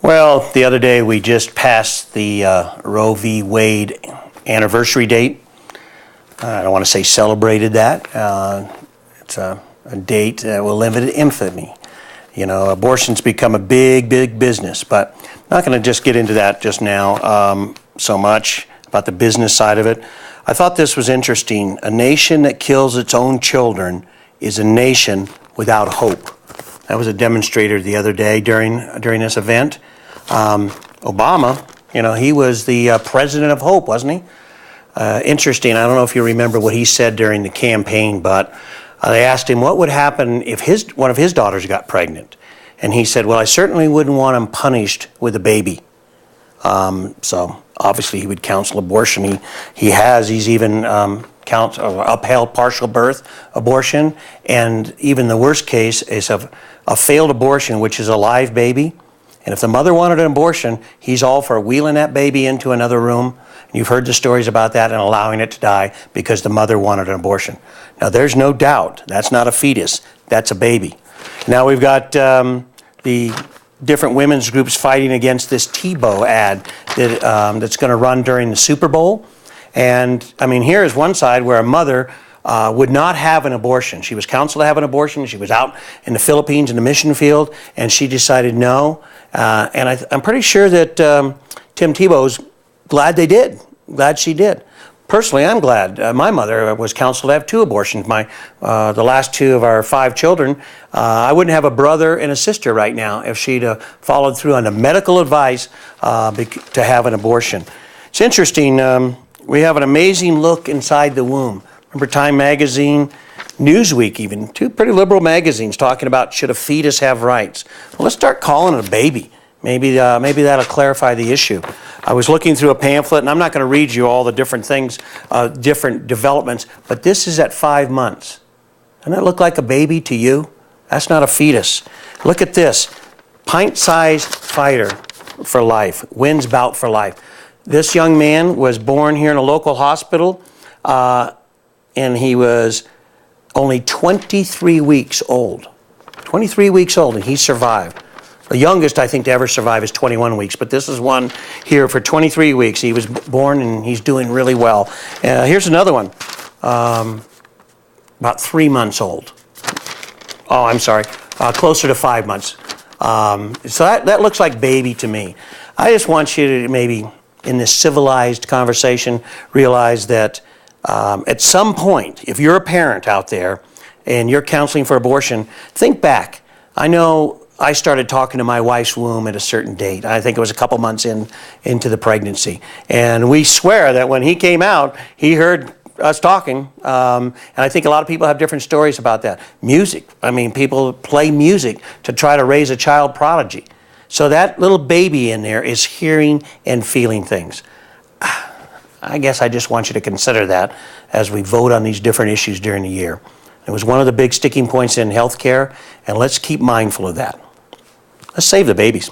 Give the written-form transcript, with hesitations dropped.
Well, the other day we just passed the Roe v. Wade anniversary date. I don't want to say celebrated that. It's a date that will live in infamy. You know, abortion's become a big, big business, but I'm not going to just get into that just now so much about the business side of it. I thought this was interesting. A nation that kills its own children is a nation without hope. That was a demonstrator the other day during this event. Obama, you know, he was the president of hope, wasn't he? Interesting. I don't know if you remember what he said during the campaign, but they asked him what would happen if one of his daughters got pregnant. And he said, well, I certainly wouldn't want him punished with a baby. So obviously he would counsel abortion. He's even upheld partial birth abortion. And even the worst case is a failed abortion, which is a live baby. And if the mother wanted an abortion, he's all for wheeling that baby into another room. And you've heard the stories about that, and allowing it to die because the mother wanted an abortion. Now, there's no doubt that's not a fetus. That's a baby. Now we've got the different women's groups fighting against this Tebow ad that's going to run during the Super Bowl. And, I mean, here is one side where a mother would not have an abortion. She was counseled to have an abortion. She was out in the Philippines in the mission field, and she decided no. And I'm pretty sure that Tim Tebow's glad they did. Glad she did. Personally, I'm glad. My mother was counseled to have 2 abortions. The last 2 of our 5 children. I wouldn't have a brother and a sister right now if she'd followed through on the medical advice to have an abortion. It's interesting. We have an amazing look inside the womb. Remember Time Magazine, Newsweek even, 2 pretty liberal magazines talking about should a fetus have rights. Well, let's start calling it a baby. Maybe that'll clarify the issue. I was looking through a pamphlet, and I'm not going to read you all the different things, different developments, but this is at 5 months. Doesn't that look like a baby to you? That's not a fetus. Look at this. Pint-sized fighter for life, wins bout for life. This young man was born here in a local hospital, and he was only 23 weeks old. 23 weeks old, and he survived. The youngest, I think, to ever survive is 21 weeks, but this is one here for 23 weeks. He was born, and he's doing really well. Here's another one, about 3 months old. Oh, I'm sorry, closer to 5 months. So that looks like baby to me. I just want you to maybe, in this civilized conversation, realize that at some point, if you're a parent out there and you're counseling for abortion, think back. I know I started talking to my wife's womb at a certain date. I think it was a couple months into the pregnancy. And we swear that when he came out, he heard us talking. And I think a lot of people have different stories about that. Music. I mean, people play music to try to raise a child prodigy. So that little baby in there is hearing and feeling things. I guess I just want you to consider that as we vote on these different issues during the year. It was one of the big sticking points in healthcare, and let's keep mindful of that. Let's save the babies.